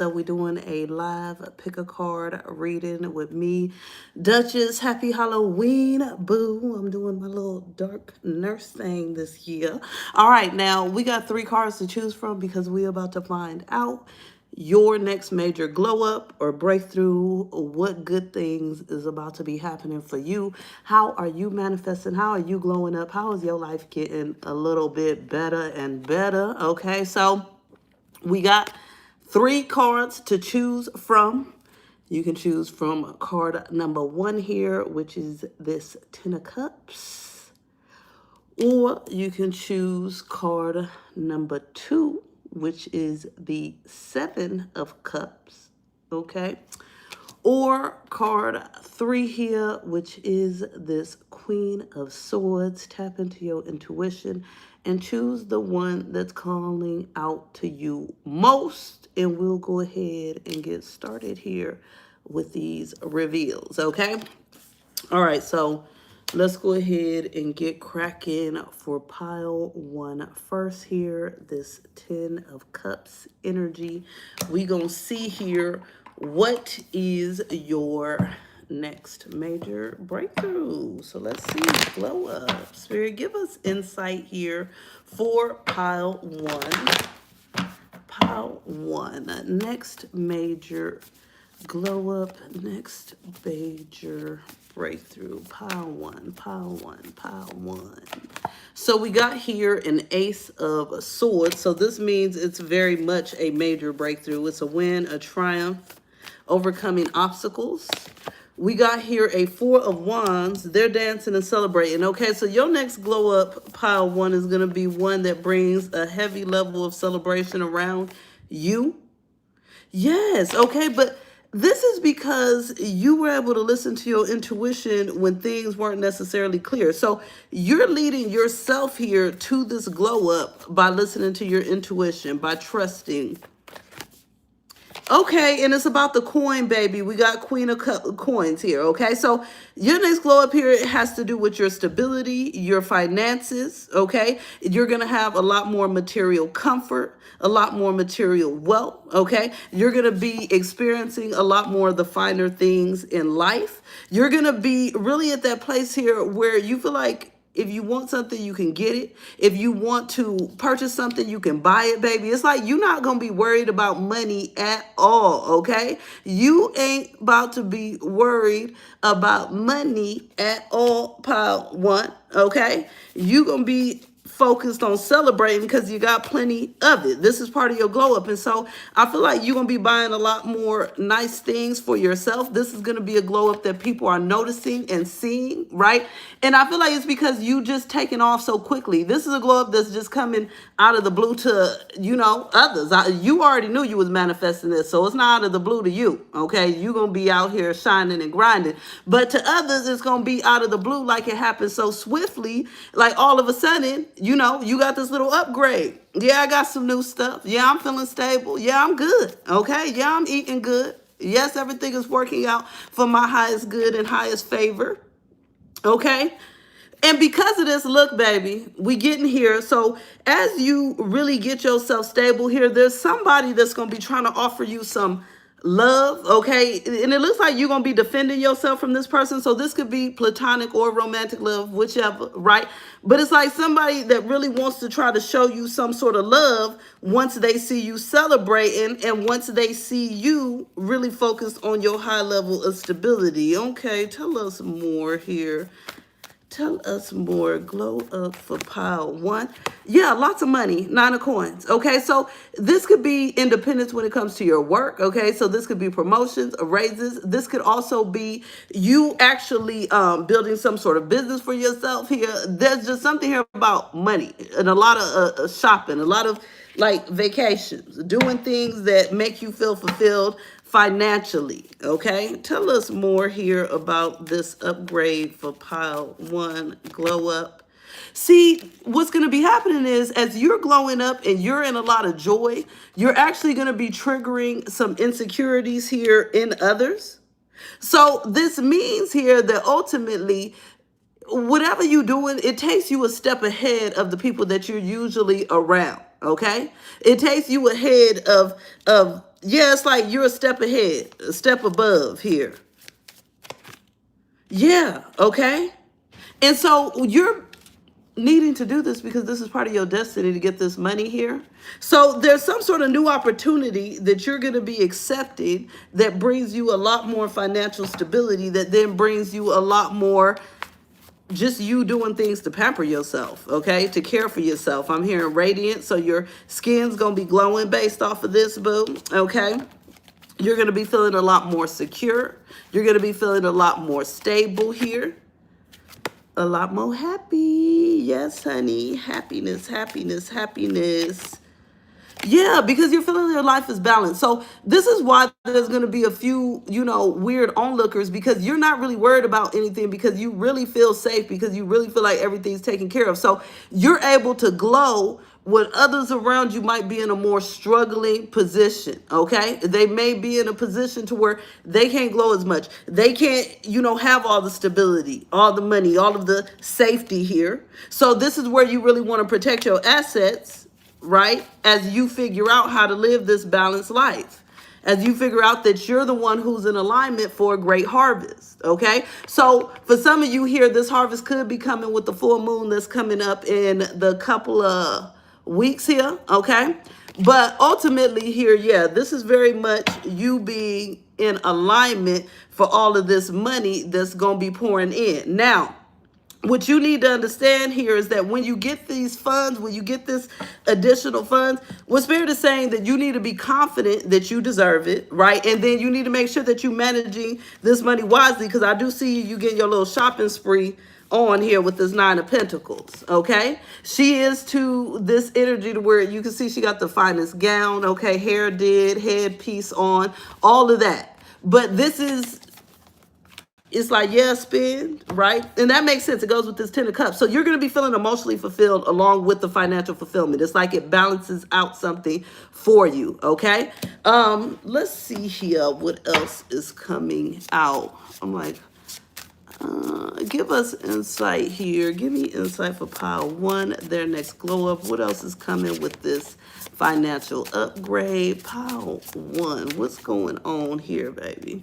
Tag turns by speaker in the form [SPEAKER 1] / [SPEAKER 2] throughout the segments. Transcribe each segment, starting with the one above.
[SPEAKER 1] So we're doing a live pick a card reading with me, Duchess. Happy Halloween, boo. I'm doing my little dark nurse thing this year. All right, now we got 3 cards to choose from because we're about to find out your next major glow up or breakthrough. What good things is about to be happening for you? How are you manifesting? How are you glowing up? How is your life getting a little bit better and better? Okay, so we got 3 cards to choose from. You can choose from card number 1 here, which is this 10 of Cups. Or you can choose card number 2, which is the 7 of Cups. Okay. Or card 3 here, which is this Queen of Swords. Tap into your intuition and choose the one that's calling out to you most. And we'll go ahead and get started here with these reveals, okay? All right, so let's go ahead and get cracking for pile 1 first here. This 10 of Cups energy. We gonna see here what is your next major breakthrough. So let's see, glow up. Spirit, give us insight here for pile 1. Pile 1, next major glow up, next major breakthrough. Pile 1, pile 1, pile 1. So we got here an Ace of Swords. So this means it's very much a major breakthrough. It's a win, a triumph, overcoming obstacles. We got here a 4 of Wands. They're dancing and celebrating. Okay, so your next glow up pile 1 is going to be one that brings a heavy level of celebration around you. Yes, okay, but this is because you were able to listen to your intuition when things weren't necessarily clear. So you're leading yourself here to this glow up by listening to your intuition, by trusting. Okay, and it's about the coin, baby. We got Queen of Coins here, okay? So your next glow up here, it has to do with your stability, your finances, okay? You're going to have a lot more material comfort, a lot more material wealth, okay? You're going to be experiencing a lot more of the finer things in life. You're going to be really at that place here where you feel like if you want something, you can get it. If you want to purchase something, you can buy it, baby. It's like you're not going to be worried about money at all, okay? You ain't about to be worried about money at all, pile 1, okay? You going to be focused on celebrating because you got plenty of it. This is part of your glow up. And so I feel like you're going to be buying a lot more nice things for yourself. This is going to be a glow up that people are noticing and seeing, right? And I feel like it's because you just taking off so quickly. This is a glow up that's just coming out of the blue to, you know, others. You already knew you was manifesting this, so it's not out of the blue to you, okay? You're going to be out here shining and grinding. But to others, it's going to be out of the blue like it happened so swiftly, like all of a sudden, you know, you got this little upgrade. Yeah, I got some new stuff. Yeah, I'm feeling stable. Yeah, I'm good, okay? Yeah, I'm eating good. Yes, everything is working out for my highest good and highest favor. Okay. And because of this, look, baby, we getting here. So as you really get yourself stable here, there's somebody that's going to be trying to offer you some love, okay? And it looks like you're going to be defending yourself from this person. So this could be platonic or romantic love, whichever, right? But it's like somebody that really wants to try to show you some sort of love once they see you celebrating and once they see you really focused on your high level of stability. Okay, tell us more here. Tell us more. Glow up for pile 1. Yeah, lots of money. 9 of Coins. Okay, so this could be independence when it comes to your work. Okay, so this could be promotions, raises. This could also be you actually building some sort of business for yourself here. There's just something here about money and a lot of shopping, a lot of like vacations, doing things that make you feel fulfilled financially, okay? Tell us more here about this upgrade for pile 1, glow up. See, what's going to be happening is as you're glowing up and you're in a lot of joy, you're actually going to be triggering some insecurities here in others. So this means here that ultimately, whatever you're doing, it takes you a step ahead of the people that you're usually around. okay? It takes you ahead of yeah, it's like you're a step ahead, a step above here. Yeah, okay? And so you're needing to do this because this is part of your destiny to get this money here. So there's some sort of new opportunity that you're going to be accepting that brings you a lot more financial stability, that then brings you a lot more just you doing things to pamper yourself, okay? To care for yourself. I'm hearing radiant, so your skin's going to be glowing based off of this, boo, okay? You're going to be feeling a lot more secure. You're going to be feeling a lot more stable here. A lot more happy. Yes, honey. Happiness, happiness, happiness. Yeah, because you're feeling your life is balanced. So this is why there's going to be a few, weird onlookers, because you're not really worried about anything, because you really feel safe, because you really feel like everything's taken care of. So you're able to glow when others around you might be in a more struggling position, okay? They may be in a position to where they can't glow as much. They can't, have all the stability, all the money, all of the safety here. So this is where you really want to protect your assets, right? As you figure out how to live this balanced life, as you figure out that you're the one who's in alignment for a great harvest, okay? So for some of you here, this harvest could be coming with the full moon that's coming up in the couple of weeks here, okay? But ultimately here, yeah, this is very much you being in alignment for all of this money that's going to be pouring in. Now, what you need to understand here is that when you get these funds, when you get this additional funds, what Spirit is saying that you need to be confident that you deserve it, right? And then you need to make sure that you're managing this money wisely, because I do see you getting your little shopping spree on here with this Nine of Pentacles, okay? She is to this energy to where you can see she got the finest gown, okay? Hair did, headpiece on, all of that. But this is, it's like, yeah, spend, right? And that makes sense. It goes with this Ten of Cups. So you're going to be feeling emotionally fulfilled along with the financial fulfillment. It's like it balances out something for you, okay? Let's see here what else is coming out. I'm like, give us insight here. Give me insight for pile one, their next glow up. What else is coming with this financial upgrade? Pile one, what's going on here, baby?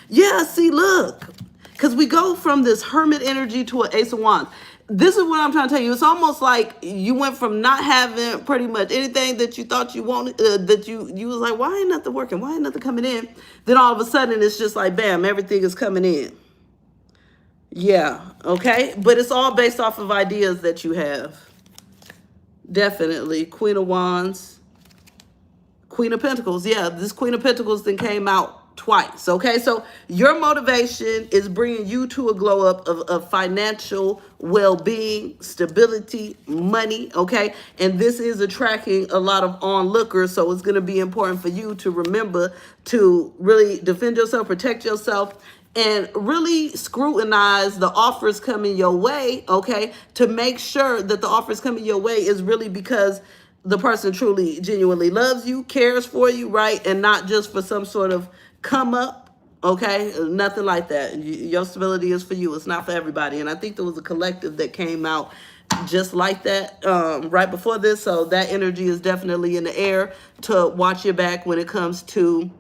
[SPEAKER 1] Yeah, see, look, because we go from this hermit energy to an Ace of Wands. This is what I'm trying to tell you. It's almost like you went from not having pretty much anything that you thought you wanted, that you was like, why ain't nothing working? Why ain't nothing coming in? Then all of a sudden, it's just like, bam, everything is coming in. Yeah, okay? But it's all based off of ideas that you have. Definitely. Queen of Wands. Queen of Pentacles. Yeah, this Queen of Pentacles then came out twice, okay? So your motivation is bringing you to a glow up of financial well-being, stability, money, okay? And this is attracting a lot of onlookers, so it's going to be important for you to remember to really defend yourself, protect yourself, and really scrutinize the offers coming your way, okay? To make sure that the offers coming your way is really because the person truly, genuinely loves you, cares for you, right? And not just for some sort of come up, okay? Nothing like that. Your stability is for you. It's not for everybody. And I think there was a collective that came out just like that right before this. So that energy is definitely in the air to watch your back when it comes to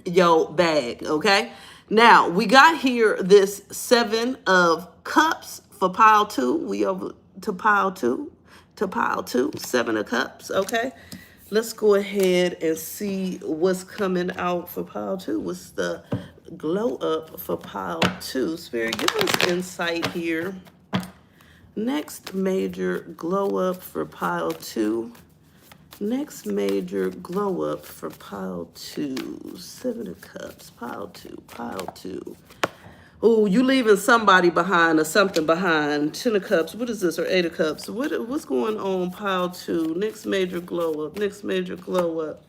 [SPEAKER 1] your bag, okay? Now, we got here this Seven of Cups for pile two. We over to pile two, Seven of Cups, okay? Let's go ahead and see what's coming out for pile two. What's the glow up for pile two? Spirit, give us insight here. Next major glow up for pile two. Next major glow up for pile two. Seven of Cups, pile two. Oh, you leaving somebody behind or something behind. Ten of Cups. What is this? Or Eight of Cups. What's going on, pile two? Next major glow up. Next major glow up.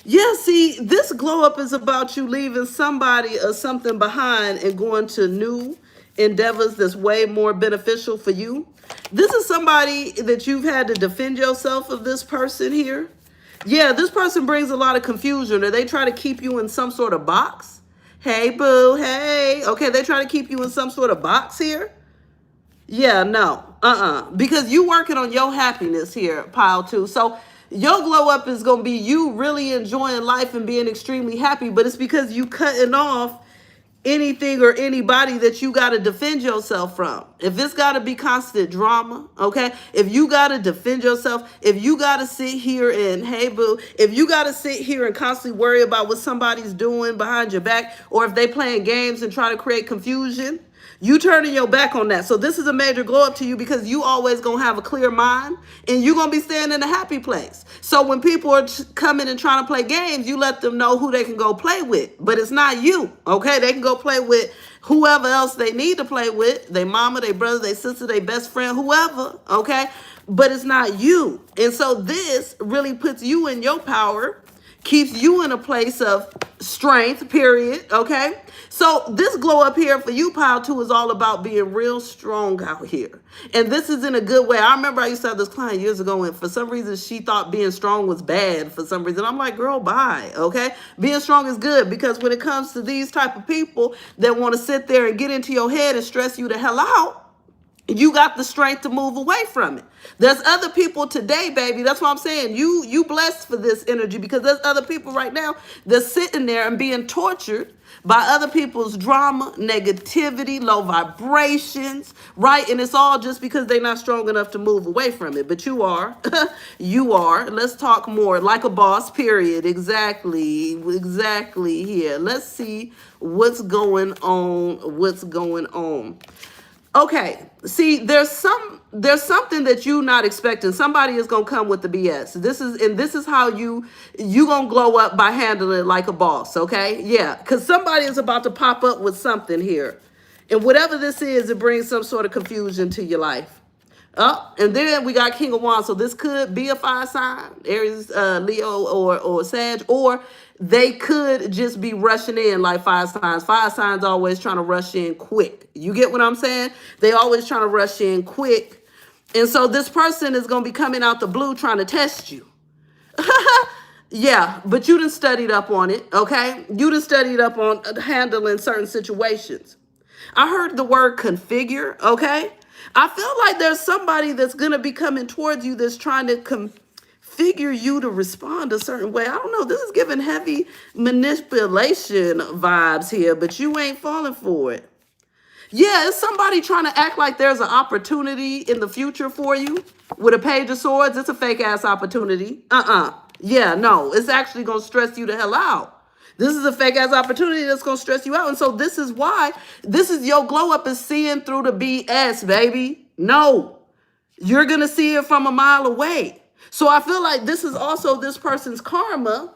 [SPEAKER 1] Yeah, see, this glow up is about you leaving somebody or something behind and going to new endeavors that's way more beneficial for you. This is somebody that you've had to defend yourself of this person here. Yeah, this person brings a lot of confusion, or they try to keep you in some sort of box. Hey, boo, hey. Okay, they try to keep you in some sort of box here. Yeah, no. Because you working on your happiness here, pile two. So your glow up is going to be you really enjoying life and being extremely happy, but it's because you cutting off anything or anybody that you got to defend yourself from. If it's got to be constant drama, okay? If you got to defend yourself, if you got to sit here and, hey, boo, if you got to sit here and constantly worry about what somebody's doing behind your back, or if they playing games and try to create confusion, you turning your back on that. So this is a major glow up to you because you always going to have a clear mind and you're going to be staying in a happy place. So when people are coming and trying to play games, you let them know who they can go play with. But it's not you, okay? They can go play with whoever else they need to play with. Their mama, their brother, their sister, their best friend, whoever, okay? But it's not you. And so this really puts you in your power, keeps you in a place of strength, period, okay? So this glow up here for you, pile two, is all about being real strong out here. And this is in a good way. I remember I used to have this client years ago, and for some reason she thought being strong was bad for some reason. I'm like, girl, bye, okay? Being strong is good because when it comes to these type of people that want to sit there and get into your head and stress you the hell out, you got the strength to move away from it. There's other people today, baby. That's what I'm saying. You blessed for this energy because there's other people right now that's sitting there and being tortured by other people's drama, negativity, low vibrations, right? And it's all just because they're not strong enough to move away from it. But you are. You are. Let's talk more. Like a boss, period. Exactly. Exactly here. Let's see what's going on. What's going on. Okay, see, there's something that you not expecting. Somebody is gonna come with the BS. This is how you gonna glow up by handling it like a boss. Okay, yeah, because somebody is about to pop up with something here, and whatever this is, it brings some sort of confusion to your life. Oh, and then we got King of Wands. So this could be a fire sign, Aries, Leo, or Sag, or they could just be rushing in like fire signs. Fire signs always trying to rush in quick. You get what I'm saying? They always trying to rush in quick. And so this person is going to be coming out the blue trying to test you. Yeah, but you done studied up on it, okay? You done studied up on handling certain situations. I heard the word configure, okay? I feel like there's somebody that's going to be coming towards you that's trying to configure you to respond a certain way. I don't know. This is giving heavy manipulation vibes here, but you ain't falling for it. Yeah, it's somebody trying to act like there's an opportunity in the future for you with a page of swords. It's a fake ass opportunity. Yeah, no, it's actually going to stress you the hell out. This is a fake ass opportunity that's going to stress you out. And so this is why this is your glow up is seeing through the BS, baby. No, you're going to see it from a mile away. So I feel like this is also this person's karma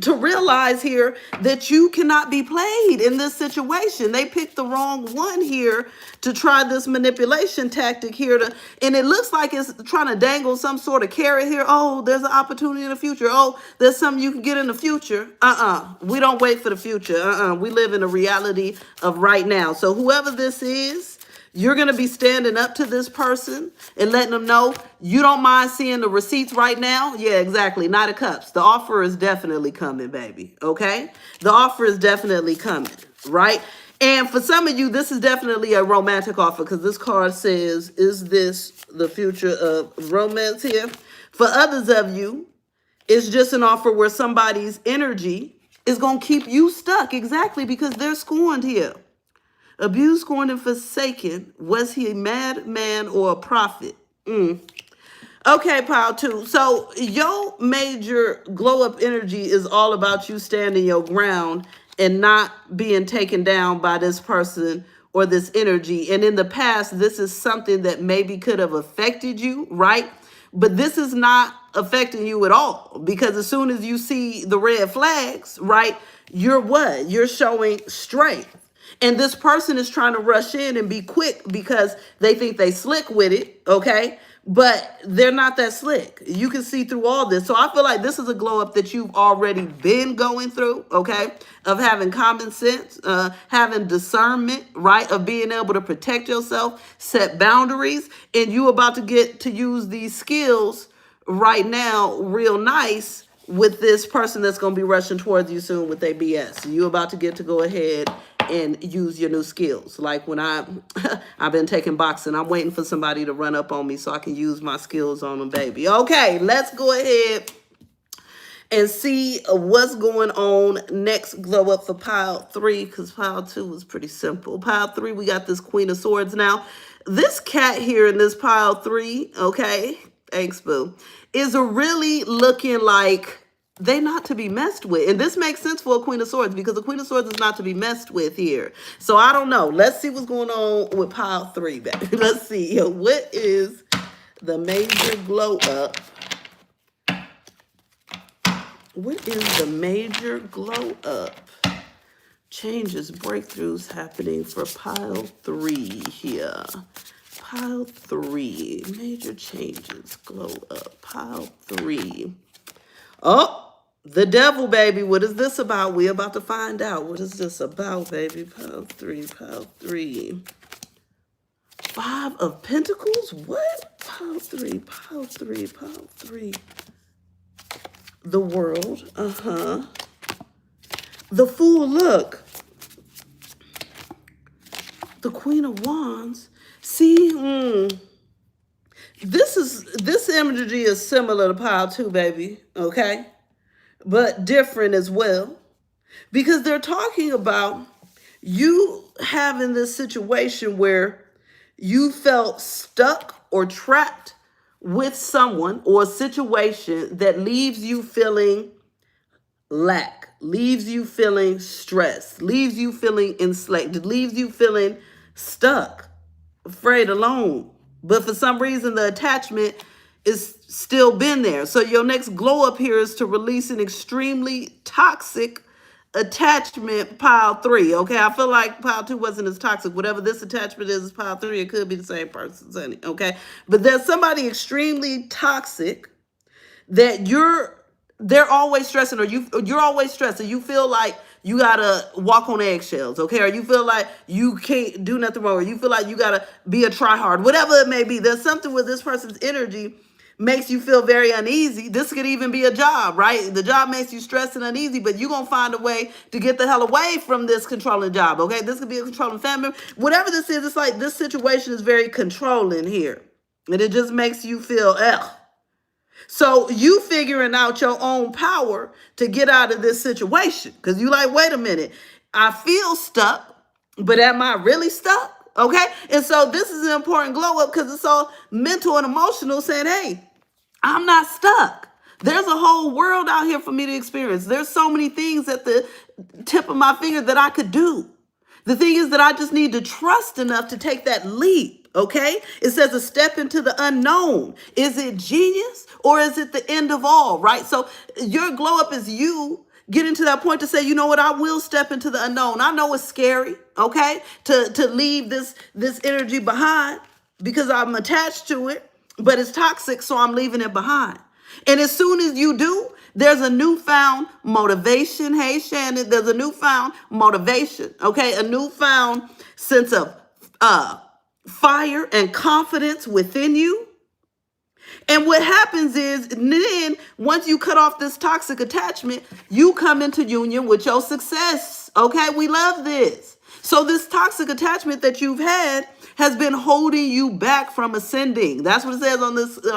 [SPEAKER 1] to realize here that you cannot be played in this situation. They picked the wrong one here to try this manipulation tactic here and it looks like it's trying to dangle some sort of carrot here. Oh, there's an opportunity in the future. Oh, there's something you can get in the future. We don't wait for the future. We live in a reality of right now. So whoever this is, you're going to be standing up to this person and letting them know you don't mind seeing the receipts right now. Yeah, exactly. Knight of Cups. The offer is definitely coming, baby. Okay? The offer is definitely coming, right? And for some of you, this is definitely a romantic offer because this card says, is this the future of romance here? For others of you, it's just an offer where somebody's energy is going to keep you stuck. Exactly, because they're scorned here. Abused, scorned, and forsaken. Was he a madman or a prophet? Okay, pile two. So your major glow up energy is all about you standing your ground and not being taken down by this person or this energy. And in the past, this is something that maybe could have affected you, right? But this is not affecting you at all because as soon as you see the red flags, right, you're what? You're showing strength. And this person is trying to rush in and be quick because they think they slick with it, okay? But they're not that slick. You can see through all this. So I feel like this is a glow up that you've already been going through, okay? Of having common sense, having discernment, right? Of being able to protect yourself, set boundaries. And you about to get to use these skills right now real nice with this person that's going to be rushing towards you soon with their BS. So you about to get to go ahead and use your new skills. Like when I've been taking boxing, I'm waiting for somebody to run up on me so I can use my skills on them, baby. Okay, let's go ahead and see what's going on next. Glow up for pile 3, because pile 2 was pretty simple. Pile 3, we got this Queen of Swords. Now, this cat here in this pile 3, okay, thanks, boo, is really looking like they not to be messed with. And this makes sense for a Queen of Swords, because the Queen of Swords is not to be messed with here. So I don't know. Let's see what's going on with pile 3, baby. Let's see. What is the major glow up? What is the major glow up? Changes, breakthroughs happening for pile 3 here. Pile 3, major changes, glow up, pile 3. Oh, the devil, baby. What is this about? We're about to find out. What is this about, baby? Pile 3, pile 3. 5 of Pentacles? What? Pile 3, pile 3, pile 3. The World, the Fool, look. The Queen of Wands. See, this imagery is similar to pile 2, baby, okay? But different as well. Because they're talking about you having this situation where you felt stuck or trapped with someone or a situation that leaves you feeling lack, leaves you feeling stressed, leaves you feeling enslaved, leaves you feeling stuck, afraid, alone. But for some reason, the attachment is still been there. So your next glow up here is to release an extremely toxic attachment, pile 3. Okay, I feel like pile 2 wasn't as toxic. Whatever this attachment is pile 3. It could be the same person, honey. Okay, but there's somebody extremely toxic that they're always stressing, or you're always stressed, and you feel like you gotta walk on eggshells, okay? Or you feel like you can't do nothing wrong, or you feel like you gotta be a tryhard, whatever it may be. There's something with this person's energy makes you feel very uneasy. This could even be a job, right? The job makes you stressed and uneasy, but you're gonna find a way to get the hell away from this controlling job, okay? This could be a controlling family. Whatever this is, it's like this situation is very controlling here. And it just makes you feel, ugh. So you figuring out your own power to get out of this situation. Because you like, wait a minute, I feel stuck, but am I really stuck? Okay. And so this is an important glow up because it's all mental and emotional, saying, hey, I'm not stuck. There's a whole world out here for me to experience. There's so many things at the tip of my finger that I could do. The thing is that I just need to trust enough to take that leap, okay? It says a step into the unknown. Is it genius or is it the end of all, right? So your glow up is you getting to that point to say, you know what, I will step into the unknown. I know it's scary, okay, to leave this energy behind because I'm attached to it, but it's toxic, so I'm leaving it behind. And as soon as you do, there's a newfound motivation. Hey, Shannon, there's a newfound motivation, okay? A newfound sense of fire and confidence within you. And what happens is then once you cut off this toxic attachment, you come into union with your success, okay? We love this. So this toxic attachment that you've had has been holding you back from ascending. That's what it says on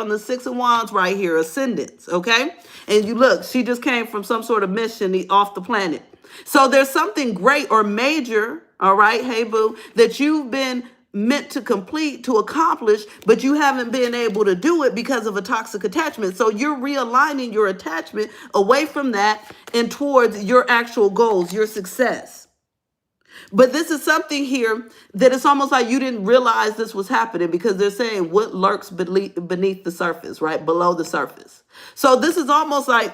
[SPEAKER 1] the 6 of Wands right here, ascendance, okay? And you look, she just came from some sort of mission off the planet. So there's something great or major, all right, hey boo, that you've been meant to complete, to accomplish, but you haven't been able to do it because of a toxic attachment. So you're realigning your attachment away from that and towards your actual goals, your success. But this is something here that it's almost like you didn't realize this was happening because they're saying what lurks beneath the surface, right? Below the surface. So this is almost like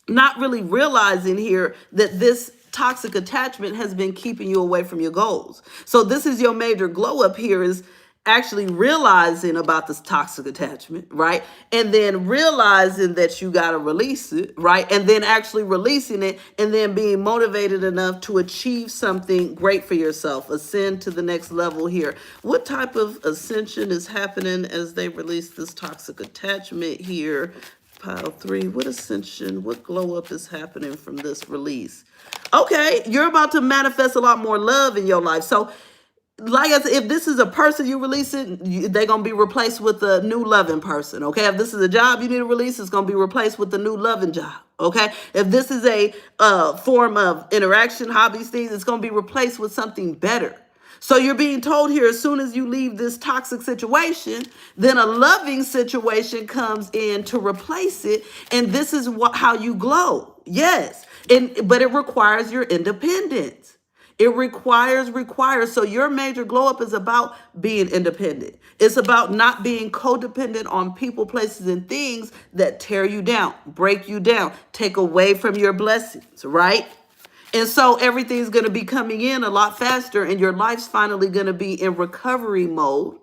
[SPEAKER 1] not really realizing here that this toxic attachment has been keeping you away from your goals. So this is your major glow up here, is actually realizing about this toxic attachment, right? And then realizing that you got to release it, right? And then actually releasing it and then being motivated enough to achieve something great for yourself, ascend to the next level here. What type of ascension is happening as they release this toxic attachment here? Pile 3, what ascension, what glow up is happening from this release? Okay, you're about to manifest a lot more love in your life. So, like I said, if this is a person you release it, they're going to be replaced with a new loving person, okay? If this is a job you need to release, it's going to be replaced with a new loving job, okay? If this is a form of interaction, hobbies, things, it's going to be replaced with something better. So you're being told here, as soon as you leave this toxic situation, then a loving situation comes in to replace it. And this is how you glow. Yes. But it requires your independence. It requires. So your major glow up is about being independent. It's about not being codependent on people, places, and things that tear you down, break you down, take away from your blessings, right? And so everything's going to be coming in a lot faster, and your life's finally going to be in recovery mode,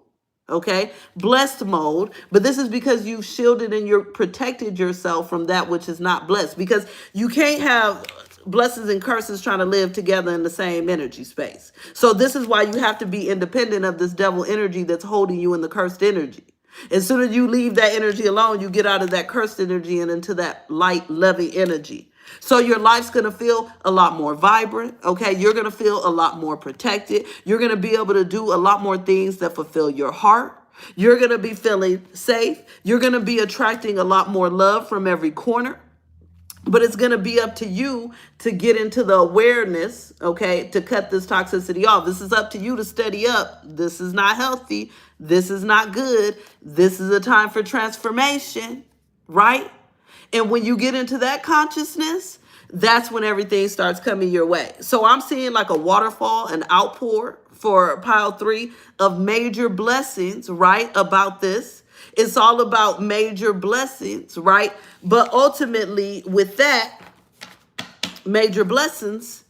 [SPEAKER 1] okay? Blessed mode. But this is because you've shielded and you're protected yourself from that which is not blessed, because you can't have blessings and curses trying to live together in the same energy space. So this is why you have to be independent of this devil energy that's holding you in the cursed energy. As soon as you leave that energy alone, you get out of that cursed energy and into that light, loving energy. So your life's going to feel a lot more vibrant, okay? You're going to feel a lot more protected. You're going to be able to do a lot more things that fulfill your heart. You're going to be feeling safe. You're going to be attracting a lot more love from every corner. But it's going to be up to you to get into the awareness, okay, to cut this toxicity off. This is up to you to steady up. This is not healthy. This is not good. This is a time for transformation, right? And when you get into that consciousness, that's when everything starts coming your way. So I'm seeing like a waterfall, an outpour for pile 3 of major blessings, right, about this. It's all about major blessings, right? But ultimately, with that, major blessings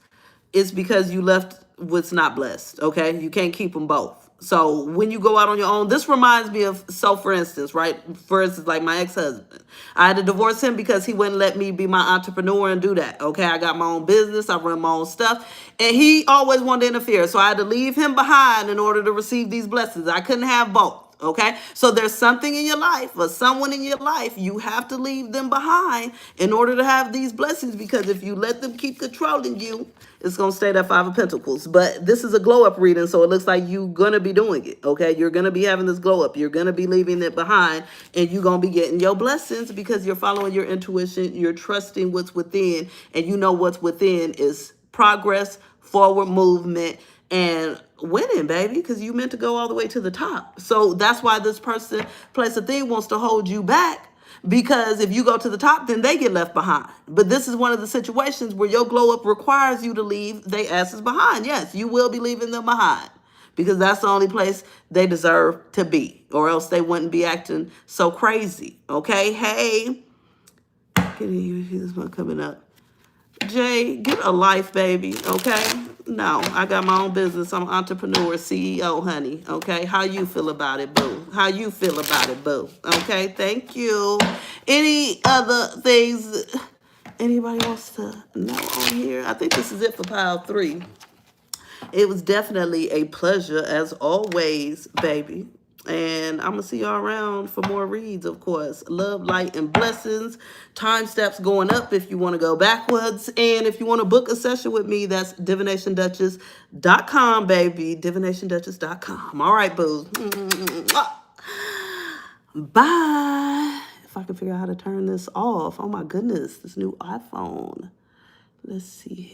[SPEAKER 1] is because you left what's not blessed, okay? You can't keep them both. So when you go out on your own, this reminds me of, so for instance, right? For instance, like my ex-husband. I had to divorce him because he wouldn't let me be my entrepreneur and do that, okay? I got my own business. I run my own stuff. And he always wanted to interfere. So I had to leave him behind in order to receive these blessings. I couldn't have both. Okay, so there's something in your life or someone in your life, you have to leave them behind in order to have these blessings, because if you let them keep controlling you, it's going to stay that 5 of Pentacles. But this is a glow up reading, so it looks like you're going to be doing it. Okay, you're going to be having this glow up. You're going to be leaving it behind, and you're going to be getting your blessings because you're following your intuition. You're trusting what's within, and you know what's within is progress, forward movement, and winning, baby, because you meant to go all the way to the top. So that's why this person, place, or thing wants to hold you back, because if you go to the top, then they get left behind. But this is one of the situations where your glow up requires you to leave they asses behind. Yes, you will be leaving them behind, because that's the only place they deserve to be, or else they wouldn't be acting so crazy. Okay, hey, can you hear this one coming up? Jay, get a life, baby, okay? No, I got my own business. I'm an entrepreneur, CEO, honey, okay? How you feel about it, boo? How you feel about it, boo? Okay, thank you. Any other things anybody wants to know on here? I think this is it for pile 3. It was definitely a pleasure, as always, baby. And I'm going to see y'all around for more reads, of course. Love, light, and blessings. Time steps going up if you want to go backwards. And if you want to book a session with me, that's DivinationDuchess.com, baby. DivinationDuchess.com. All right, boo. Bye. If I can figure out how to turn this off. Oh, my goodness. This new iPhone. Let's see here.